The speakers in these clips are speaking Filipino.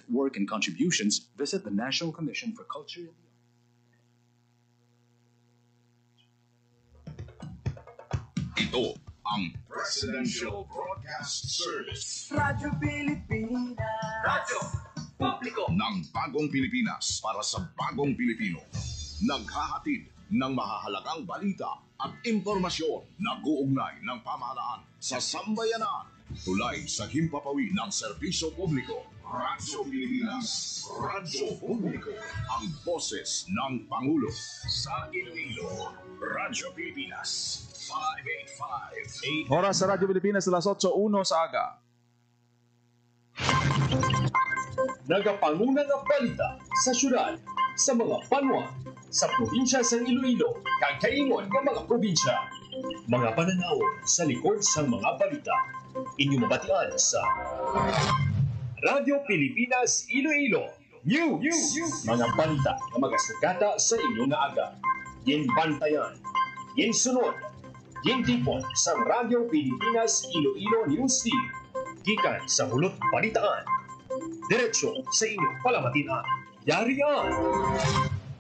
work and contributions, visit the National Commission for Culture. Ito ang Presidential Broadcast Service. Radyo Pilipinas. Radyo Publiko ng Bagong Pilipinas para sa Bagong Pilipino. Naghahatid ng mahahalagang balita at impormasyon na uugnay ng pamahalaan sa sambayanan. Tulay sa himpapawid ng serbisyo publiko. Radyo Pilipinas. Radyo Publiko. Ang boses ng Pangulo. Sa Iloilo. Radyo Pilipinas. 585. Oras sa Radyo Pilipinas, alas 8:01 sa aga. Nagapanguna nga balita sa syudad, sa mga banwa, sa probinsya sa Iloilo, kagkaingon ng mga probinsya. Mga pananaw sa likod sa mga balita. Inyong mabatian sa Radyo Pilipinas Iloilo News. Mga balita na magasugata sa inyong aga. Yin bantayan, yin sunod, yin tipon sa Radyo Pilipinas Iloilo News Team. Gikan sa hulot balitaan. Diretsyo sa inyong palamatian. Yarian!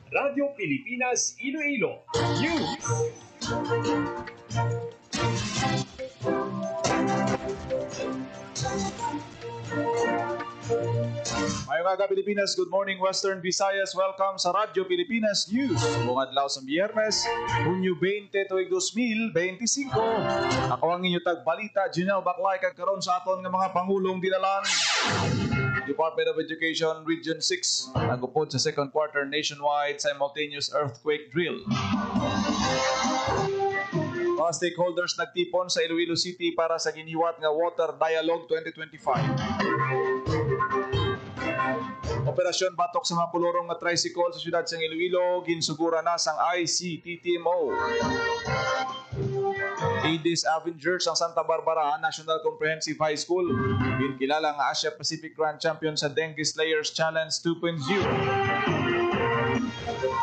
Radyo Pilipinas Iloilo News. Mayong aga Pilipinas, good morning Western Visayas. Welcome sa Radyo Pilipinas News. Buong adlaw sa Biyernes, Hunyo 20 tuig 2025. Ako ang inyo tagbalita, Janelle Baclay, kagkaroon sa aton ng mga pangulong dinalan. Department of Education Region 6 nagupod sa second quarter nationwide simultaneous earthquake drill. Mga stakeholders nagtipon sa Iloilo City para sa giniwat nga Water Dialogue 2025. Operasyon batok sa mga pulurong nga tricycle sa siyudad sa Iloilo ginsugura na sang ICTTMO. Aegis Avengers ang Santa Barbara National Comprehensive High School ginkilala nga Asia Pacific Grand Champion sa Dengue Slayers Challenge 2.0.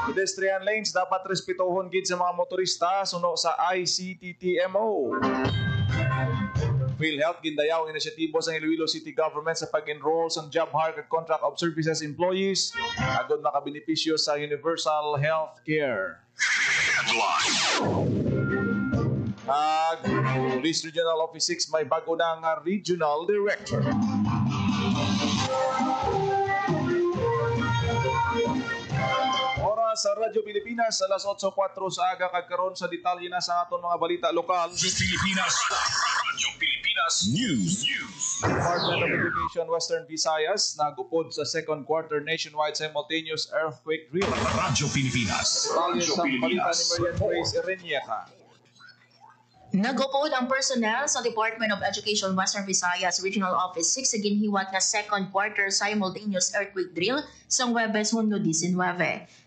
Pedestrian lanes dapat respetohon gid sa mga motorista suno sa ICTTMO. PhilHealth gindayaw ang inisyatibo sa Iloilo City Government sa pag-enroll sa job hire at contract of services employees agod makabenepisyo sa universal health care. Police Regional Office 6 may bago na nga regional director. Oras sa Radyo Pilipinas, alas 8:04 sa aga, kagkaroon sa detalye na sa aton mga balita lokal. Radyo Pilipinas News. Department of Education Western Visayas nagupod sa second quarter nationwide simultaneous earthquake drill. Radyo Pilipinas. Detalye sa balita ni Marian Grace Erenieta. Nagupod ang personnel sa Department of Education Western Visayas Regional Office 6 sa ginhiwat na second quarter simultaneous earthquake drill sa Huwebes, Hunyo 19.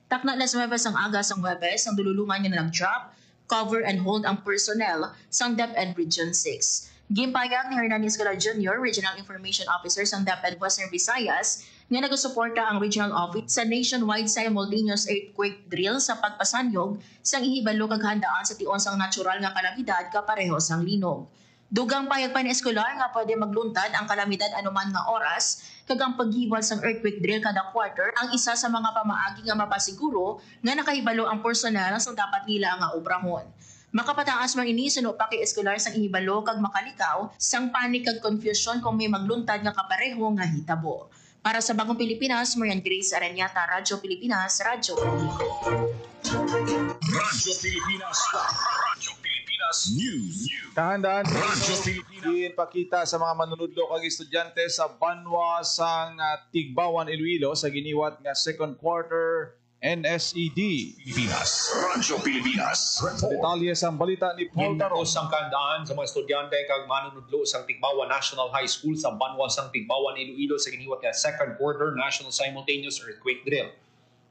Takna las Huwebes ang aga sa Huwebes, ang dululungan niya na nag-drop, cover and hold ang personnel sa DepEd Region 6. Gimpayag ni Hernanis Gala Jr., Regional Information Officer sa DepEd Western Visayas, nga nagsusuporta ang regional office sa nationwide simultaneous earthquake drill sa pagpasanyog sang ihibalo kag handaan sa tion sang natural nga kalamidad kapareho sang linog. Dugang payag pa ni eskolar nga pwede magluntad ang kalamidad anuman nga oras kag ang paghiwal sang earthquake drill kada quarter ang isa sa mga pamaagi nga mapasiguro nga nakahibalo ang personel sang dapat nila nga obrahon. Makapataas man ini suno pa kay eskolar sang ihibalo kag makalikaw sang panik kag confusion kung may magluntad nga kapareho nga hitabo. Para sa Bagong Pilipinas, Marian Grace Aranyata, Radyo Pilipinas, Radyo Publiko. Radyo Pilipinas. Radyo Pilipinas News. Kahandaan pakita sa mga manunudlo kag estudyante sa banwa sang Tigbawan Iloilo sa giniwat nga second quarter NSED. Pilipinas. Radyo Pilipinas. Detalye sa balita ni Paul Taros. Ang kandaan sa mga estudyante kag manunudlo sang Tigbawan National High School sa banwa sang Tigbawan Iloilo sa giniwat nga second quarter national simultaneous earthquake drill.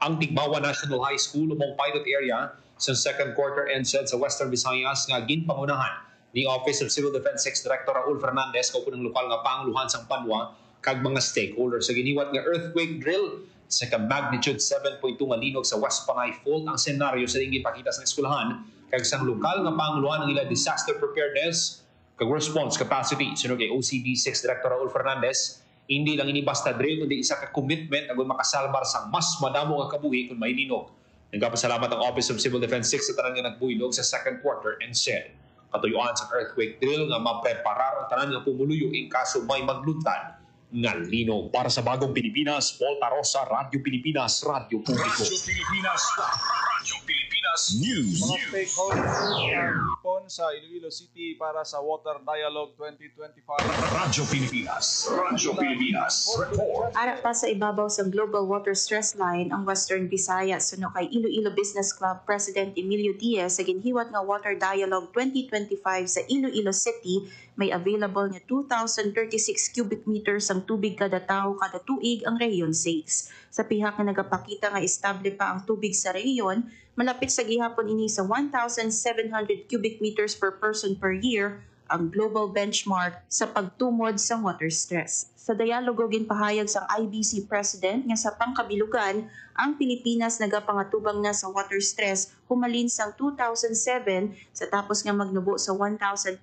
Ang Tigbawan National High School umong pilot area sa second quarter NSED sa Western Visayas nga ginpangunahan ni Office of Civil Defense 6 Director Raul Fernandez kaupo ng lokal nga panguluhan sang banwa kag mga stakeholders sa giniwat nga earthquake drill sa magnitude 7.2 nga linog sa West Panay Fault ang senaryo sa ingin pakita sa eskwelahan kag sang lokal nga panguluhan ng ila disaster preparedness kag response capacity. Sunog kay OCD 6 Director Raul Fernandez, Hindi lang ini basta drill kundi isa ka commitment agon makasalbar sang mas madamo nga kabuhi kung may linog. Nagpasalamat ang Office of Civil Defense 6 sa tanan nga nagbuylog sa second quarter and said katuyuan sa earthquake drill nga mapreparar ang tanan nga pumuluyo in kaso may magluntad nga linog. Para sa Bagong Pilipinas, Paul Tarosa, Radyo Pilipinas, Radyo Publiko. Radyo Pilipinas. Radyo Pilipinas News. Mga stakeholders ipon sa Iloilo City para sa Water Dialogue 2025. Radyo Pilipinas. Radyo Pilipinas. Report. Ara pa sa ibabaw sa Global Water Stress Line ang Western Visayas suno kay Iloilo Business Club President Emilio Diaz sa ginhiwat nga Water Dialogue 2025 sa Iloilo City may available nga 2,036 cubic meters ang tubig kada tawo kada tuig ang Rehiyon 6. Sa pihak nga nagapakita nga estable pa ang tubig sa rehiyon, malapit sa gihapon ini sa 1,700 cubic meters per person per year ang global benchmark sa pagtumod sa water stress. Sa dialogo ginpahayag sa IBC President nga sa pangkabilugan, ang Pilipinas nagapangatubang na sa water stress humalin sang 2007 sa tapos nga magnubo sa 1,373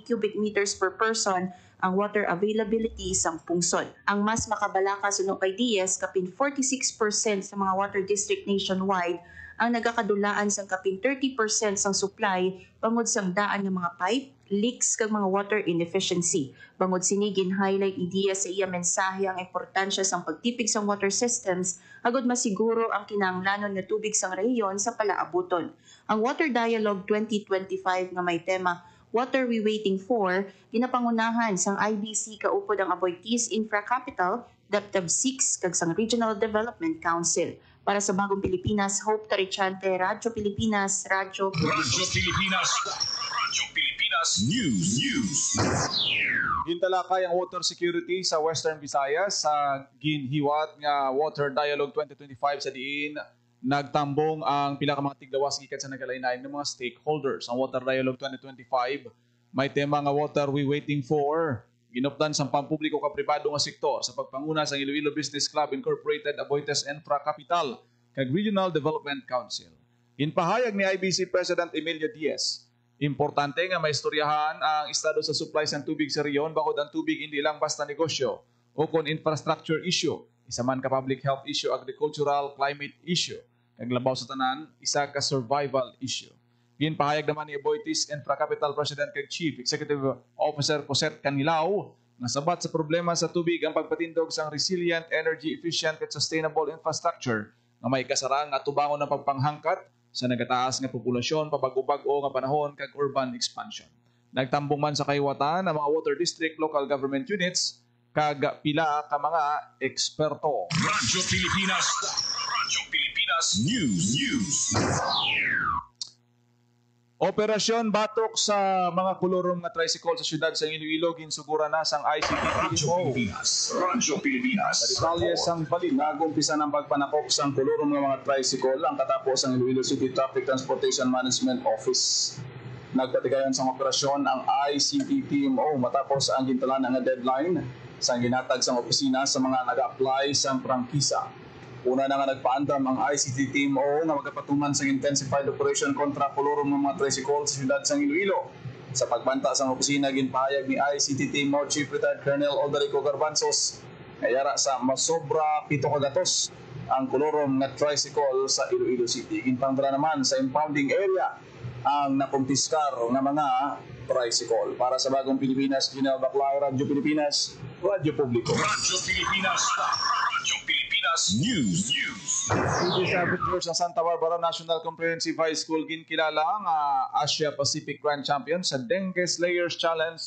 cubic meters per person ang water availability sang pungsod. Ang mas makabalaka suno kay Diaz kapin 46% sa mga water district nationwide ang nagakadulaan sang kapin 30% sang supply bangod sang daan nga mga pipe, leaks kag mga water inefficiency. Bangod sini gin-highlight ni Diaz sa iya mensahe ang importansya sang pagtipig sang water systems agud masiguro ang kinahanglanon nga tubig sang rehiyon sa palaabuton. Ang Water Dialogue 2025 nga may tema What are we waiting for? Ginapangunahan sang IBC kaupod ang Aboitiz Infra Capital, DepDev 6 kag sang Regional Development Council. Para sa Bagong Pilipinas, Hope Tarichante, Radyo Pilipinas, Radyo Pilipinas. Radyo Pilipinas News. Gintalakay ang water security sa Western Visayas sa ginhiwat nga Water Dialogue 2025 sa diin nagtambong ang pila ka mga tiglawas gikan sa nagalain-lain ng mga stakeholders. Ang Water Dialogue 2025 may tema nga Water We Waiting For. Ginupdan sa pampubliko ka pribado nga sektor sa pagpanguna sa Iloilo Business Club Incorporated, Aboitiz Infra Capital kag Regional Development Council. Ginpahayag ni IBC President Emilio Diaz, importante nga maistoryahan ang estado sa supply sa tubig sa rehiyon bakod ang tubig hindi lang basta negosyo o kon infrastructure issue, isa man ka public health issue, agricultural, climate issue, kag labaw sa tanan, isa ka survival issue. Ginpahayag naman ni Aboitiz Infra Capital President kag Chief Executive Officer Cosette Canilao nga sabat sa problema sa tubig ang pagpatindog sang resilient, energy efficient at sustainable infrastructure nga may kasarang nga tubangon ng pagpanghangkat sa nagataas nga populasyon, pabago-bago nga panahon kag urban expansion. Nagtambong man sa kahiwatan ang mga water district, local government units kag pila ka mga eksperto. Radyo Pilipinas. Radyo Pilipinas News. Operasyon batok sa mga kolorom nga tricycle sa syudad sa Iloilo ginsugura na sang Radyo ICT-PO. Pilipinas. Radyo Pilipinas. Sa detalye sang balita, nagumpisa ng pagpanakop sang kolorom ng mga tricycle ang katapos ang Iloilo City Traffic Transportation Management Office. Nagpatigayon sang operasyon ang ICT-PO matapos ang gintalan nga deadline sa ginatag sang opisina sa mga nag-apply sang prangkisa. Una na nga nagpaandam ang ICT-TMO nga magapatuman sa intensified operation kontra kolorom ng mga tricycle sa siyudad sang Iloilo. Sa pagbanta sang opisina, ginpahayag ni ICT-TMO Chief Retired Colonel Alderico Garbanzos nga yara sa masobra 7 kagatos ang kolorom nga tricycle sa Iloilo City. Ginpangdara naman sa impounding area ang nakumpiskar ng mga tricycle. Para sa Bagong Pilipinas, Ginel Baclay, Radyo Pilipinas, Radyo Publiko. Radyo Pilipinas. Radyo Pilipinas News. Hindi sa Avengers ng Santa Barbara National Comprehensive High School ginkilala ang Asia Pacific Grand Champion sa Dengue Slayers Challenge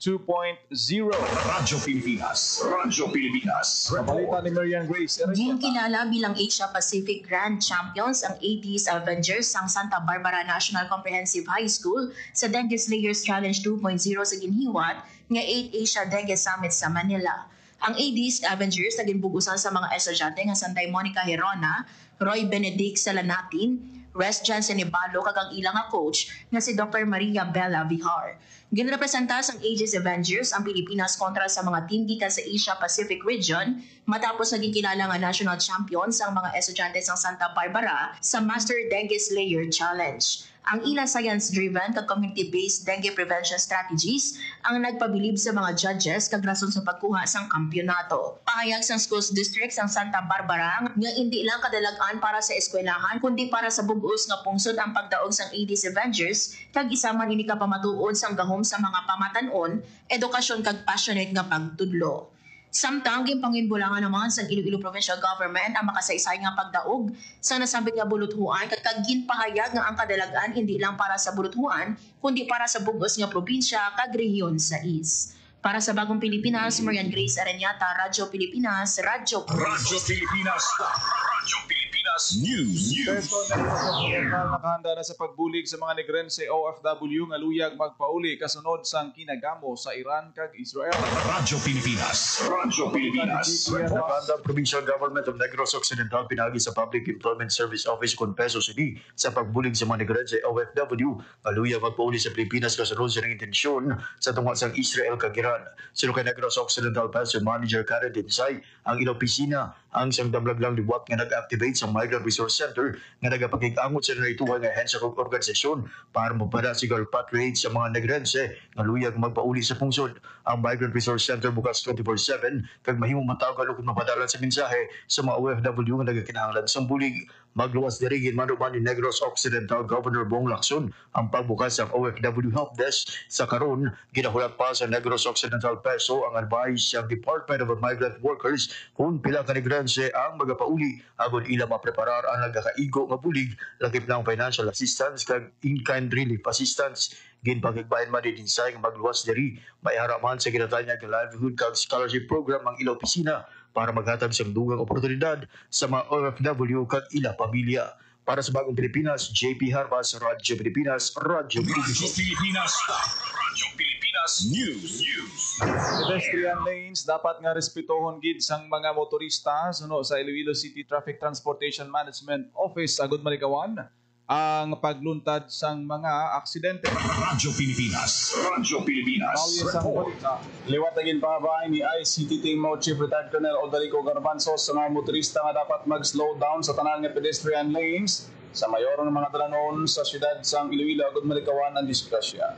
2.0. Radyo Pilipinas. Radyo Pilipinas. Kabalita ni Marian Grace. Ginkilala bilang Asia Pacific Grand Champions ang AD's Avengers sang Santa Barbara National Comprehensive High School sa Dengue Slayers Challenge 2.0 sa ginhiwat nga 8 Asia Dengue Summit sa Manila. Ang AD's Avengers naging bugusan sa mga estudyante nga Sanday Monica Herona, Roy Benedict Salanatin, Res Jansen Ibalo kag ang ilang nga coach nga si Dr. Maria Bella Vihar. Ginrepresenta sang AD's Avengers ang Pilipinas kontra sa mga team gikan sa Asia Pacific region matapos naging kilala nga national champions ang mga estudyante sa Santa Barbara sa Master Dengue Slayer Challenge. Ang ila science-driven kag community-based dengue prevention strategies ang nagpabilib sa mga judges kag rason sa pagkuha sang kampyonato. Pahayag sang schools district sang Santa Barbara nga hindi lang kadalagan para sa eskwelahan kundi para sa bug-os nga pungsod ang pagdaog sang Aedes Avengers kag isa man ini ka pamatuod sang gahom sa mga pamatan-on, edukasyon kag passionate nga pagtudlo. Samtang ginpanginbulangan naman sa Iloilo Provincial Government ang makasaysay nga pagdaog sa nasabit nga buluthuan kag ginpahayag nga ang kadalagan hindi lang para sa buluthuan kundi para sa bugos nga probinsya kag rehiyon sa East. Para sa Bagong Pilipinas, Marian Grace Areñata, Radyo Pilipinas, Radyo Pilipinas. Radyo Pilipinas News. Peso na nakahanda na sa pagbulig sa mga Negrense OFW nga luyag magpauli kasunod sang kinagamo sa Iran kag Israel. Radyo Pilipinas. Radyo Pilipinas. Nakahanda ang Provincial Government of Negros Occidental pinagi sa Public Employment Service Office kung Peso City sa pagbulig sa mga Negrense OFW nga luyag magpauli sa Pilipinas kasunod sa intensyon sa tungkol sang Israel kag Iran. Sino kay Negros Occidental Peso Manager Karen Dinsay ang ilang opisina ang isang damlaglang liwat nga nag-activate sa Migrant Resource Center nga nagapakig-angot sa naituwa nga hensya kong organisasyon para mapada si repatriate sa mga Negrense nga luyag magpauli sa pungsod. Ang Migrant Resource Center bukas 24/7 kag mahimong matawagan kung mapadalan sa mensahe sa mga OFW nga nagakinahanglan sa bulig. Magluwas dirigin manuman ni Negros Occidental Governor Bong Lacson ang pagbukas ng OFW Help Desk. Sa karon ginahulat pa sa Negros Occidental Peso ang advice sa Department of Migrant Workers kung pila ka Negrense ang magapauli agon ila mapreparar ang nagakaigo nga bulig lakip ng financial assistance kag in-kind relief assistance. Ginpakigbayan man din sa magluwas diri may haraman sa ginatanyag nga livelihood kag scholarship program ang ila opisina para maghatag sa dugang oportunidad sa mga OFW kag ila pamilya. Para sa Bagong Pilipinas, JP Harbas, Radyo Pilipinas, Radyo Pilipinas. Radyo Pilipinas News. Pedestrian lanes dapat nga respetohon gid sang mga motorista suno sa Iloilo City Traffic Transportation Management Office sa Malikawan ang pagluntad sang mga aksidente. Radyo Pilipinas. Radyo Pilipinas. Liwat agin pahabay ni ICT Team Mo Chief Retired Colonel Odalico Garbanzos sa mga motorista nga dapat mag-slow down sa tanan nga pedestrian lanes sa mayor ng mga dalanon sa siyudad sang Iloilo agud Malikawan ang disgrasya.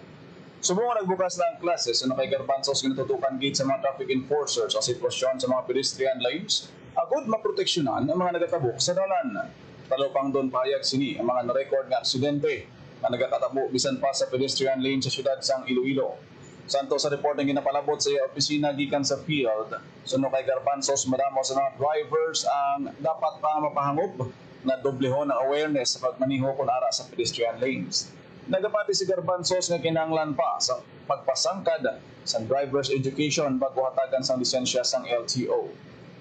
Subong nagbukas na ang klases ano kay Garbanzos ginatutukan gid sa mga traffic enforcers ang sitwasyon sa mga pedestrian lanes agud maproteksyonan ang mga nagatabok sa dalan. Talo pang doon pahayag sini ang mga na-record nga aksidente na nagatatabo bisan pa sa pedestrian lane sa siyudad sang Iloilo. Santo sa reporting ginapalabot sa opisina gikan sa field. Suno kay Garbanzos madamo sa mga drivers ang dapat pa mapahangop na doblehon ang awareness sa pagmaniho kung ara sa pedestrian lanes. Nagapati si Garbanzos nga kinahanglan pa sa pagpasangkad sa driver's education bago hatagan sang lisensya sang LTO.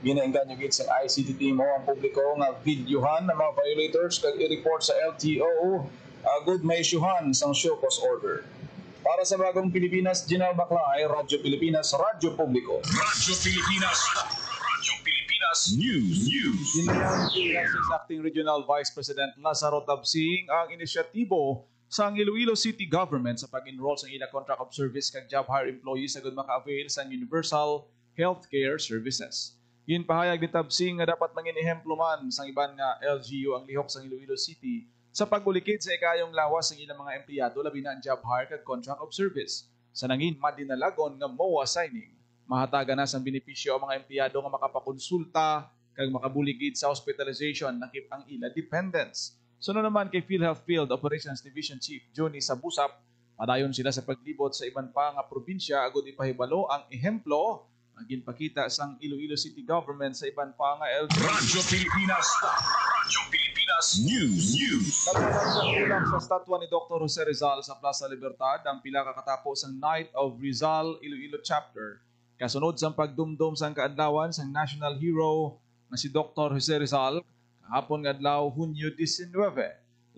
Ginainggan yung gits ng ICT team mo ang publiko nga videohan ng mga violators kag i-report sa LTO agud may isyuhan sang show cause order. Para sa Bagong Pilipinas, General Baclay, Radyo Pilipinas, Radyo Publiko. Radyo Pilipinas. Radyo Pilipinas News. Dinayang si Acting Regional Vice President Lazaro Tabsing ang inisyatibo sa Iloilo City Government sa pag-enroll sa ila contract of service kag job hire employees agud maka-avail sa Universal Healthcare Services. Ginpahayag ni Tabsing nga dapat mangin ehemplo man sang iban nga LGU ang lihok sang Iloilo City sa pag-ulikid sa ikayong lawas ng ilang mga empleyado labi na ang job hire kag contract of service. Sa nangin madinalagon nga MOA signing, mahataga na sang benepisyo ang mga empleyado nga makapakonsulta kag makabuligid sa hospitalization nakip ang ila dependents. Sunod naman kay PhilHealth Field Operations Division Chief Johnny Sabusap, padayon sila sa paglibot sa iban pa nga probinsya agud ipahibalo ang ehemplo ang ginpakita sang Iloilo City Government sa iban pa nga LGU. Radyo Pilipinas. Radyo Pilipinas News. Nagkulang sa statwa ni Dr. Jose Rizal sa Plaza Libertad ang pila kakatapos ang Night of Rizal Iloilo Chapter. Kasunod sa pagdumdum sang kaadlawan sang national hero na si Dr. Jose Rizal kahapon nga adlaw Hunyo 19.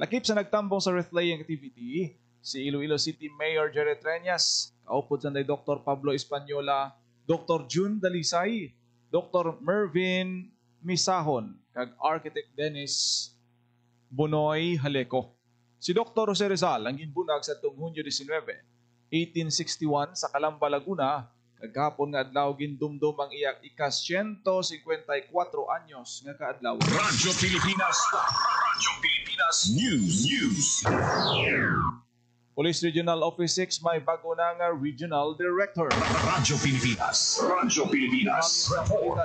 Lakip sa nagtambong sa wreath-laying activity si Iloilo City Mayor Jerry Treñas, kaupod sa Dr. Pablo Española, Dr. June Dalisay, Dr. Mervin Misahon, kag Architect Dennis Bonoy Haleko. Si Dr. Jose Rizal ang ginbunag sa tuong Hunyo 19, 1861 sa Calamba, Laguna, Kagkapon nga adlaw gindumdum ang iyak ikas 154 anyos nga kaadlaw. Radyo Pilipinas. Radyo Pilipinas News. Police Regional Office 6 may bago na nga regional director. Radyo Pilipinas. Radyo Pilipinas. Report.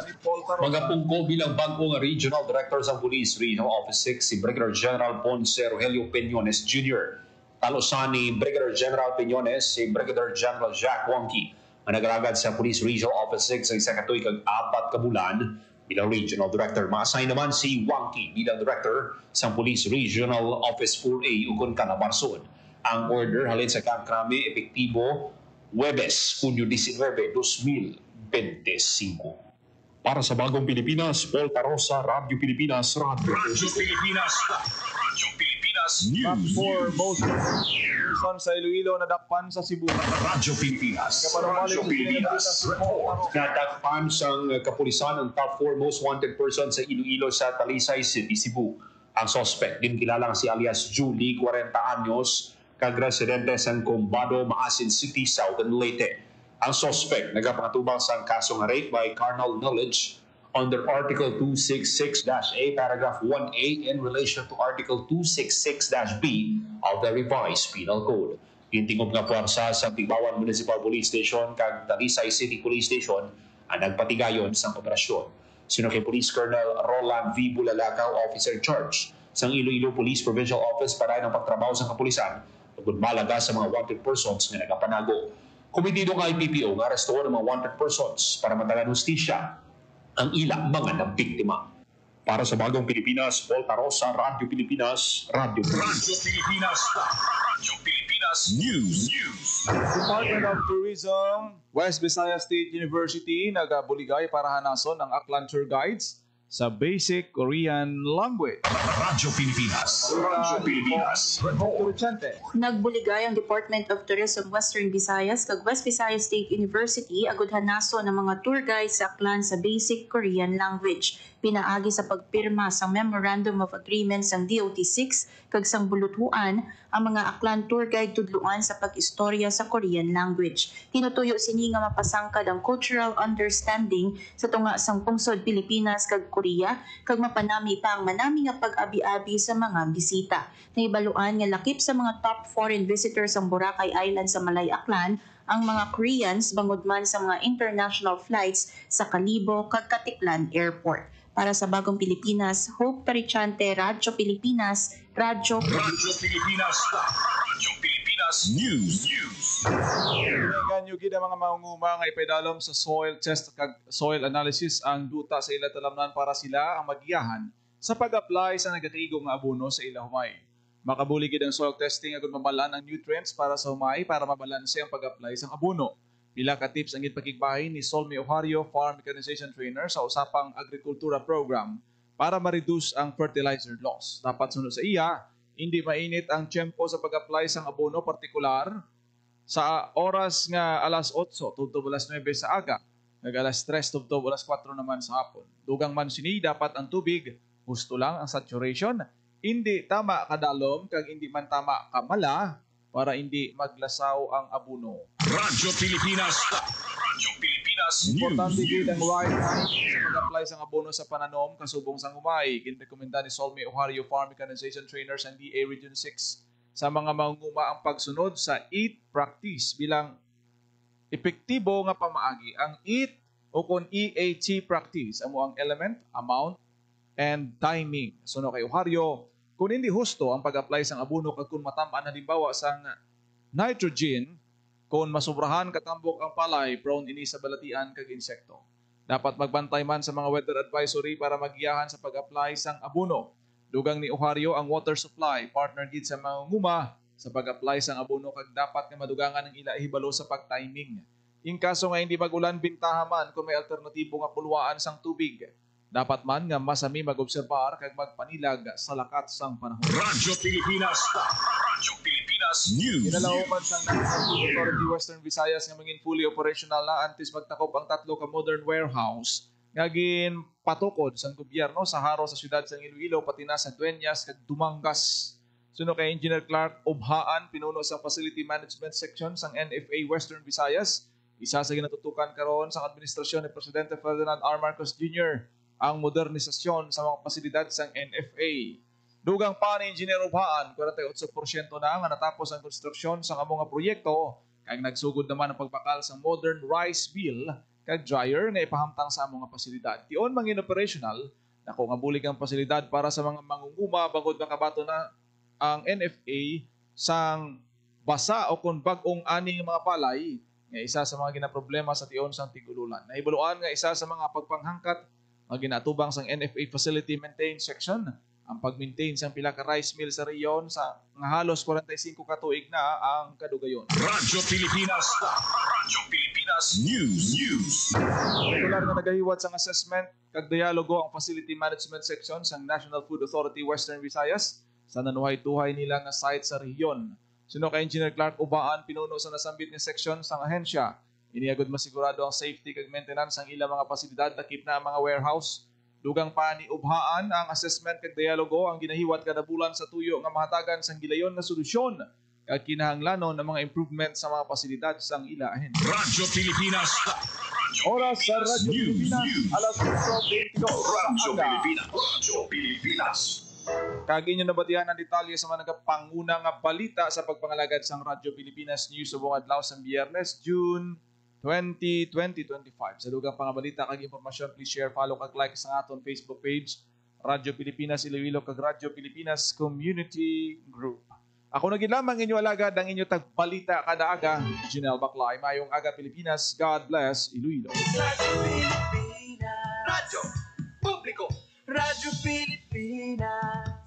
Magapungko bilang bagong Regional Director sa Police Regional Office 6 si Brigadier General Ponce Rogelio Peñones Jr. Talosan ni Brigadier General Peñones si Brigadier General Jack Wonky ang nagragad sa Police Regional Office 6 sa isa katuig kag 4 ka bulan bilang Regional Director. Ma-assign naman si Wonky bilang Director sa Police Regional Office 4A ukon Calabarzon. Ang order halin sa Camp Crame epektibo Huwebes, Hunyo 19, 2025. Para sa Bagong Pilipinas, Paul Tarosa, Radyo Pilipinas, Radyo Pilipinas. Radyo Pilipinas News. For most person sa Iloilo nadakpan sa Cebu. Radyo Pilipinas. Radyo Pilipinas. Report. Nadakpan sang kapulisan ang top 4 most wanted person sa Iloilo sa Talisay City, Cebu. Ang suspect din kilala si alias Julie, 40 anyos, kag-residente sa Combado, Maasin City, Southern Leyte. Ang suspect nagapatubang sa kaso ng rape by carnal knowledge under Article 266-A, Paragraph 1A in relation to Article 266-B of the Revised Penal Code. Gintingog nga puwersa sa Tigbawan Municipal Police Station kag Talisay City Police Station ang nagpatigayon sa operasyon. Sino kay Police Colonel Roland V. Bulalakaw, Officer in Charge sa Iloilo Police Provincial Office para ng pagtrabaho sa kapulisan ug malaga sa mga wanted persons nga nagapanago. Komitido nga IPPO nga arestuhan ang mga wanted persons para matagan hustisya ang ilang mga nabiktima. Para sa Bagong Pilipinas, Paul Tarosa, Radyo Pilipinas, Radyo Pilipinas. Radyo Pilipinas News. Department of Tourism, West Visayas State University nagabuligay para hanason ang Aklan Tour Guides sa basic Korean language. Radyo Pilipinas. Radyo Pilipinas. Report. Nagbuligay ang Department of Tourism Western Visayas kag West Visayas State University agud hanason ng mga tour guides sa Aklan sa basic Korean language. Pinaagi sa pagpirma sa Memorandum of Agreement sang DOT-6 kag sang bulutuan ang mga Aklan tour guide tudluan sa pag-istorya sa Korean language. Tinutuyo sini nga mapasangkad ang cultural understanding sa tunga sang pungsod Pilipinas kag Korea kag mapanami pa ang manami nga pag-abi-abi sa mga bisita. Naibaluan nga lakip sa mga top foreign visitors ang Boracay Island sa Malay Aklan ang mga Koreans bangod man sa mga international flights sa Kalibo kag Katiklan Airport. Para sa Bagong Pilipinas, Hope Parichante, Radyo Pilipinas, Radyo Pilipinas. Radyo Pilipinas News. Ganyo gid ang mga mangunguma nga ipedalom sa soil test kag soil analysis ang duta sa ila talamnan para sila ang magiyahan sa pag-apply sa negatigong nga abono sa ila humay. Makabuli gid ang soil testing agud mabalaan ang nutrients para sa humay para mabalanse ang pag-apply sa abono. Pila ka tips ang gipakigbahin ni Solmi Ohario, Farm Mechanization Trainer sa usapang agrikultura program para ma-reduce ang fertilizer loss. Dapat sunod sa iya, hindi mainit ang tiyempo sa pag-apply sang abono partikular sa oras nga alas 8 tubtob alas 9 sa aga, nag alas 3 tubtob alas 4 naman sa hapon. Dugang man sini dapat ang tubig husto lang ang saturation, hindi tama kadalom kag hindi man tama kamala para hindi maglasaw ang abono. Radyo Pilipinas. Radyo Pilipinas Importante News. gid ang right timing sa pag-apply sang abono sa pananom kasubong sang humay. Ginrekomenda ni Solmi Ohario, Farm Mechanization Trainer sa DA Region 6 sa mga mangunguma ang pagsunod sa EAT practice bilang epektibo nga pamaagi. Ang EAT o kon EAT practice amo ang element, amount, and timing. Suno kay Ohario, kung hindi husto ang pag-apply sang abono kag kung matamaan halimbawa sang nitrogen, kung masubrahan katambok ang palay, prone ini sa balatian kag insekto. Dapat magbantay man sa mga weather advisory para magiyahan sa pag-apply sang abono. Dugang ni Ohario ang water supply, partner gid sa mangunguma sa pag-apply sang abono kag dapat nga madugangan ang ila ihibalo sa pag-timing. In kaso nga hindi magulan, bintaha man kung may alternatibo nga pulwaan sang tubig. Dapat man nga masami mag-obserbar kag magpanilag sa lakat sang panahon. Radyo Pilipinas. Radyo Pilipinas News. Kinalauman sang National Food Authority Western Visayas nga mangin fully operational na antes magtakop ang 3 ka modern warehouse nga gin patukod sang gobyerno sa haro sa syudad sang Iloilo pati na sa Dueñas kag Dumangas. Suno kay Engineer Clark Obhaan, pinuno sa Facility Management Section sang NFA Western Visayas, Isa sa ginatutukan karon sa administrasyon ni Presidente Ferdinand R. Marcos Jr. ang modernisasyon sa mga pasilidad sa NFA. Dugang pa ni Engineer Ubhaan, 48% na nga natapos ang konstruksyon sa mga proyekto, kaya nagsugod naman ang pagbakal sa modern rice mill kag dryer nga ipahamtang sa mga pasilidad. Tion mangin operational, nako nga bulig ang pasilidad para sa mga mangunguma bangod makabato na ang NFA sang basa o kung bag-ong aning mga palay nga isa sa mga ginaproblema sa tion sang tigululan. Nahibuluan nga isa sa mga pagpanghangkat nga ginatubang sang NFA Facility Maintenance Section ang pag-maintain sang pila ka rice mill sa reyon sa nga halos 45 ka tuig na ang kadugayon. Radyo Pilipinas. Radyo Pilipinas News. Regular na nagahiwat sang assessment kag dialogo ang Facility Management Section sang National Food Authority Western Visayas sa nanuhay-tuhay nila nga site sa rehiyon. Sino kay Engineer Clark Ubhaan, pinuno sa nasambit ni section sang ahensya. Iniagod masigurado ang safety kag maintenance ang ilang mga pasilidad takip na ang mga warehouse. Dugang pa ni Ubhaan ang assessment kag dialogo ang ginahiwat kada bulan sa tuyo nga mahatagan sang gilayon nga solusyon kag kinahanglanon ng mga improvement sa mga pasilidad sang ila ahensya. Radyo Pilipinas. Oras sa Radyo Pilipinas, alas 8:22 Radyo sa aga. Pilipinas. Radyo Pilipinas. Kag inyo nabatihan ang detalye sa mga nagapanguna nga balita sa pagpangalagad sang Radyo Pilipinas News sa buong adlaw sa Biyernes, June 20, 2025. Sa dugang pangabalita kag impormasyon, please share, follow kag like sa aton Facebook page, Radyo Pilipinas Iloilo kag Radyo Pilipinas Community Group. Ako na gid lamang inyo alagad ang inyo tagbalita kada aga. Janelle Baclay, mayong aga Pilipinas. God bless Iloilo. Radyo Pilipinas. Radyo Publiko. Radyo Pilipinas.